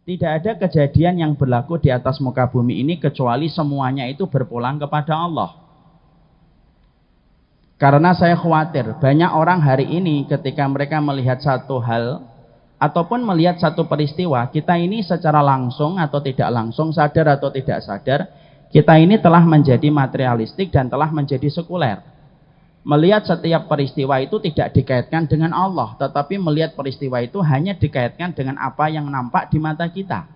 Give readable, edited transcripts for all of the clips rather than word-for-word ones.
Tidak ada kejadian yang berlaku di atas muka bumi ini kecuali semuanya itu berpulang kepada Allah. Karena saya khawatir banyak orang hari ini ketika mereka melihat satu hal ataupun melihat satu peristiwa, kita ini secara langsung atau tidak langsung, sadar atau tidak sadar, kita ini telah menjadi materialistik dan telah menjadi sekuler. Melihat setiap peristiwa itu tidak dikaitkan dengan Allah, tetapi melihat peristiwa itu hanya dikaitkan dengan apa yang nampak di mata kita.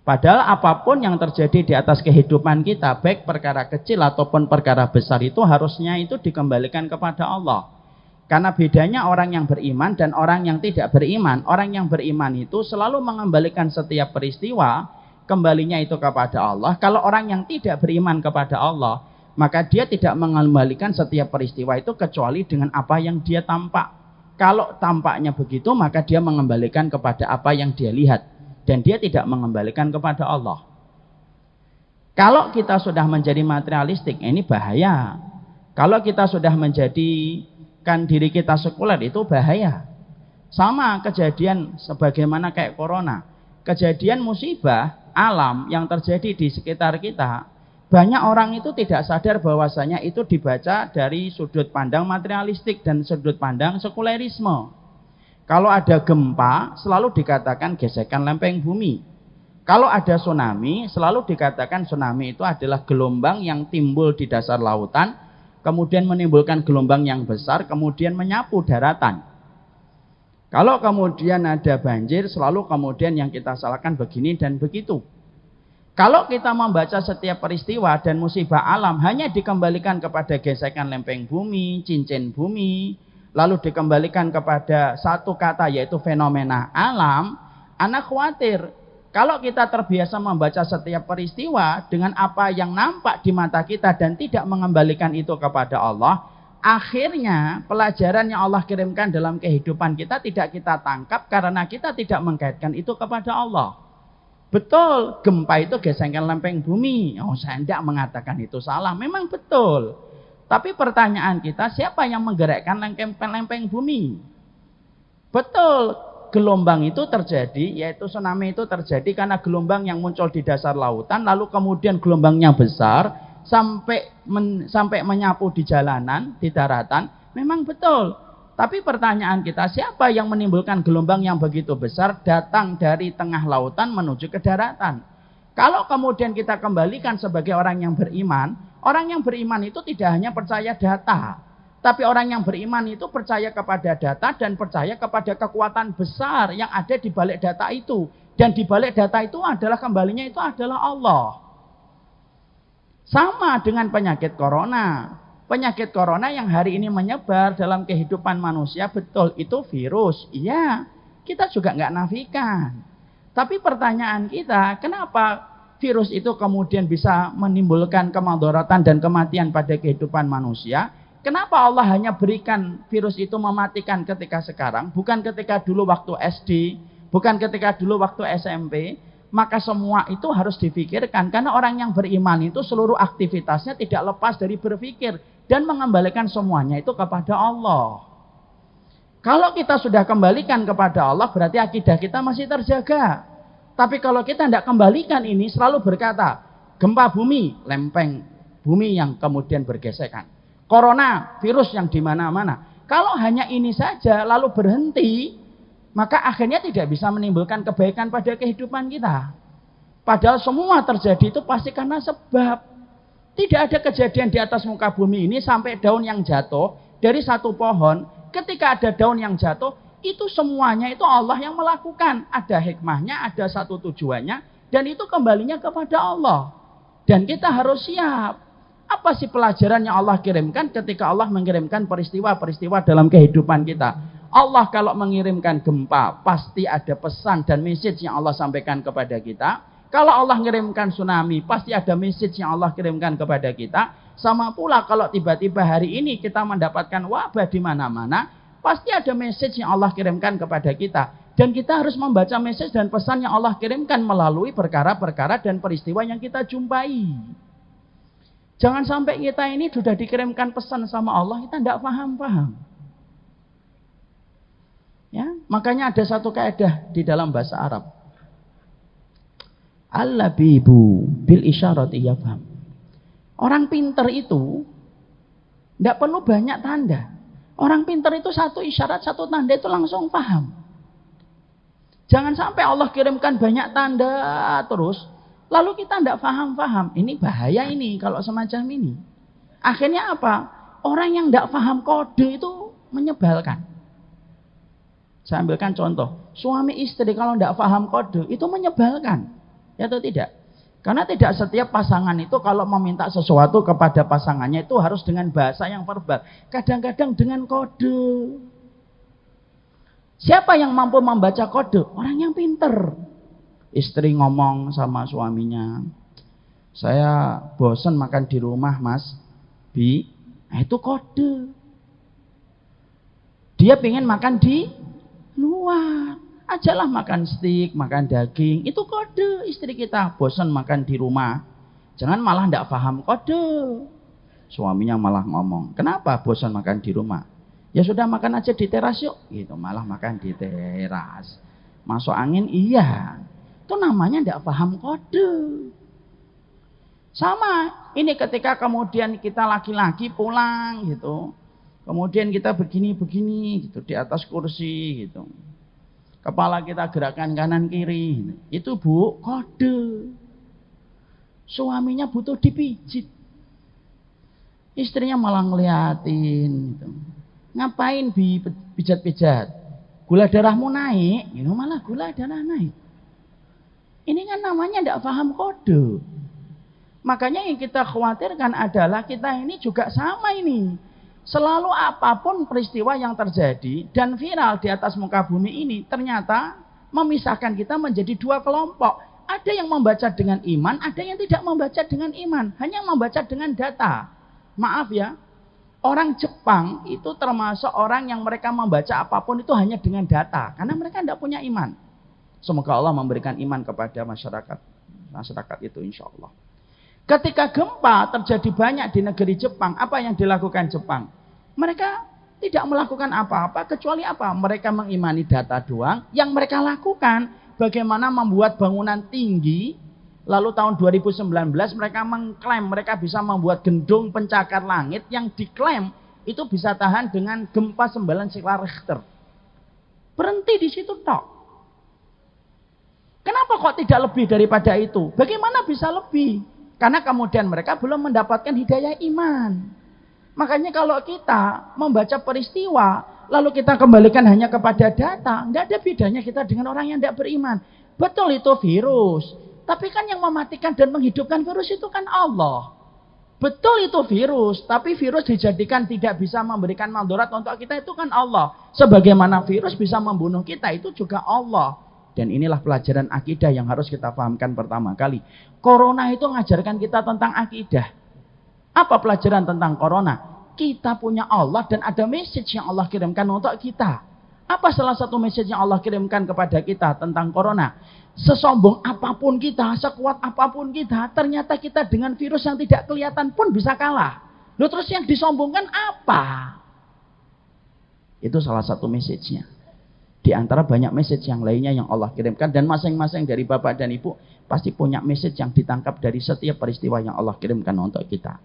Padahal apapun yang terjadi di atas kehidupan kita, baik perkara kecil ataupun perkara besar, itu harusnya itu dikembalikan kepada Allah. Karena bedanya orang yang beriman dan orang yang tidak beriman. Orang yang beriman itu selalu mengembalikan setiap peristiwa, kembalinya itu kepada Allah. Kalau orang yang tidak beriman kepada Allah, maka dia tidak mengembalikan setiap peristiwa itu kecuali dengan apa yang dia tampak. Kalau tampaknya begitu, maka dia mengembalikan kepada apa yang dia lihat. Dan dia tidak mengembalikan kepada Allah. Kalau kita sudah menjadi materialistik, ini bahaya. Kalau kita sudah menjadikan diri kita sekuler, itu bahaya. Sama kejadian sebagaimana kayak corona. Kejadian musibah alam yang terjadi di sekitar kita, banyak orang itu tidak sadar bahwasanya itu dibaca dari sudut pandang materialistik dan sudut pandang sekulerisme. Kalau ada gempa, selalu dikatakan gesekan lempeng bumi. Kalau ada tsunami, selalu dikatakan tsunami itu adalah gelombang yang timbul di dasar lautan, kemudian menimbulkan gelombang yang besar, kemudian menyapu daratan. Kalau kemudian ada banjir, selalu kemudian yang kita salahkan begini dan begitu. Kalau kita membaca setiap peristiwa dan musibah alam hanya dikembalikan kepada gesekan lempeng bumi, cincin bumi, lalu dikembalikan kepada satu kata yaitu fenomena alam, anak khawatir. Kalau kita terbiasa membaca setiap peristiwa dengan apa yang nampak di mata kita dan tidak mengembalikan itu kepada Allah, akhirnya pelajaran yang Allah kirimkan dalam kehidupan kita tidak kita tangkap karena kita tidak mengkaitkan itu kepada Allah. Betul, gempa itu gesekan lempeng bumi. Oh, saya tidak mengatakan itu salah. Memang betul. Tapi pertanyaan kita, siapa yang menggerakkan lempeng bumi? Betul, gelombang itu terjadi, yaitu tsunami itu terjadi karena gelombang yang muncul di dasar lautan, lalu kemudian gelombangnya besar, sampai menyapu di jalanan, di daratan. Memang betul. Tapi pertanyaan kita, siapa yang menimbulkan gelombang yang begitu besar datang dari tengah lautan menuju ke daratan? Kalau kemudian kita kembalikan sebagai orang yang beriman itu tidak hanya percaya data, tapi orang yang beriman itu percaya kepada data dan percaya kepada kekuatan besar yang ada di balik data itu. Dan di balik data itu adalah kembalinya itu adalah Allah. Sama dengan penyakit corona. Penyakit corona yang hari ini menyebar dalam kehidupan manusia, betul itu virus. Iya, kita juga nggak nafikan. Tapi pertanyaan kita, kenapa virus itu kemudian bisa menimbulkan kemadharatan dan kematian pada kehidupan manusia? Kenapa Allah hanya berikan virus itu mematikan ketika sekarang, bukan ketika dulu waktu SD, bukan ketika dulu waktu SMP? Maka semua itu harus difikirkan, karena orang yang beriman itu seluruh aktivitasnya tidak lepas dari berpikir dan mengembalikan semuanya itu kepada Allah. Kalau kita sudah kembalikan kepada Allah, berarti akidah kita masih terjaga. Tapi kalau kita tidak kembalikan ini, selalu berkata, gempa bumi, lempeng bumi yang kemudian bergesekan. Corona, virus yang di mana-mana. Kalau hanya ini saja, lalu berhenti, maka akhirnya tidak bisa menimbulkan kebaikan pada kehidupan kita. Padahal semua terjadi itu pasti karena sebab. Tidak ada kejadian di atas muka bumi ini sampai daun yang jatuh dari satu pohon. Ketika ada daun yang jatuh, itu semuanya itu Allah yang melakukan. Ada hikmahnya, ada satu tujuannya, dan itu kembalinya kepada Allah. Dan kita harus siap. Apa sih pelajaran yang Allah kirimkan ketika Allah mengirimkan peristiwa-peristiwa dalam kehidupan kita? Allah kalau mengirimkan gempa, pasti ada pesan dan message yang Allah sampaikan kepada kita. Kalau Allah mengirimkan tsunami, pasti ada message yang Allah kirimkan kepada kita. Sama pula kalau tiba-tiba hari ini kita mendapatkan wabah di mana-mana, pasti ada message yang Allah kirimkan kepada kita. Dan kita harus membaca message dan pesan yang Allah kirimkan melalui perkara-perkara dan peristiwa yang kita jumpai. Jangan sampai kita ini sudah dikirimkan pesan sama Allah, kita tidak paham-paham. Ya, makanya ada satu kaidah di dalam bahasa Arab. Al-labibu bil isyarati yafham. Orang pinter itu tidak perlu banyak tanda. Orang pinter itu satu isyarat, satu tanda itu langsung paham. Jangan sampai Allah kirimkan banyak tanda terus, lalu kita tidak paham-paham. Ini bahaya ini kalau semacam ini. Akhirnya apa? Orang yang tidak paham kode itu menyebalkan. Saya ambilkan contoh. Suami istri kalau tidak paham kode itu menyebalkan. Ya atau tidak? Karena tidak setiap pasangan itu kalau meminta sesuatu kepada pasangannya itu harus dengan bahasa yang verbal. Kadang-kadang dengan kode. Siapa yang mampu membaca kode? Orang yang pinter. Istri ngomong sama suaminya, saya bosan makan di rumah mas, Bi. Nah, itu kode. Dia pengen makan di luar. Ajalah makan steak, makan daging. Itu kode istri kita. Bosan makan di rumah. Jangan malah tidak paham kode. Suaminya malah ngomong, kenapa bosan makan di rumah? Ya sudah makan aja di teras yuk. Gitu, malah makan di teras. Masuk angin, iya. Itu namanya tidak paham kode. Sama, ini ketika kemudian kita laki-laki pulang gitu. Kemudian kita begini-begini gitu di atas kursi gitu. Kepala kita gerakan kanan kiri. Itu bu, kode. Suaminya butuh dipijit. Istrinya malah ngeliatin gitu. Ngapain Bi pijat-pijat? Gula darahmu naik, gitu, malah gula darah naik. Ini kan namanya tidak paham kode. Makanya yang kita khawatirkan adalah kita ini juga sama ini. Selalu apapun peristiwa yang terjadi dan viral di atas muka bumi ini ternyata memisahkan kita menjadi dua kelompok. Ada yang membaca dengan iman, ada yang tidak membaca dengan iman, hanya membaca dengan data. Maaf ya, orang Jepang itu termasuk orang yang mereka membaca apapun itu hanya dengan data, karena mereka tidak punya iman. Semoga Allah memberikan iman kepada masyarakat itu insya Allah. Ketika gempa terjadi banyak di negeri Jepang, apa yang dilakukan Jepang? Mereka tidak melakukan apa-apa kecuali apa? Mereka mengimani data doang. Yang mereka lakukan bagaimana membuat bangunan tinggi. Lalu tahun 2019 mereka mengklaim mereka bisa membuat gedung pencakar langit yang diklaim itu bisa tahan dengan gempa 9 skala Richter. Berhenti di situ tok. Kenapa kok tidak lebih daripada itu? Bagaimana bisa lebih? Karena kemudian mereka belum mendapatkan hidayah iman. Makanya kalau kita membaca peristiwa, lalu kita kembalikan hanya kepada data, tidak ada bedanya kita dengan orang yang tidak beriman. Betul itu virus, tapi kan yang mematikan dan menghidupkan virus itu kan Allah. Betul itu virus, tapi virus dijadikan tidak bisa memberikan mandarat untuk kita itu kan Allah. Sebagaimana virus bisa membunuh kita itu juga Allah. Dan inilah pelajaran akidah yang harus kita pahamkan pertama kali. Corona itu mengajarkan kita tentang akidah. Apa pelajaran tentang corona? Kita punya Allah dan ada message yang Allah kirimkan untuk kita. Apa salah satu message yang Allah kirimkan kepada kita tentang corona? Sesombong apapun kita, sekuat apapun kita, ternyata kita dengan virus yang tidak kelihatan pun bisa kalah. Lalu terus yang disombongkan apa? Itu salah satu message-nya. Di antara banyak message yang lainnya yang Allah kirimkan, dan masing-masing dari Bapak dan Ibu pasti punya message yang ditangkap dari setiap peristiwa yang Allah kirimkan untuk kita.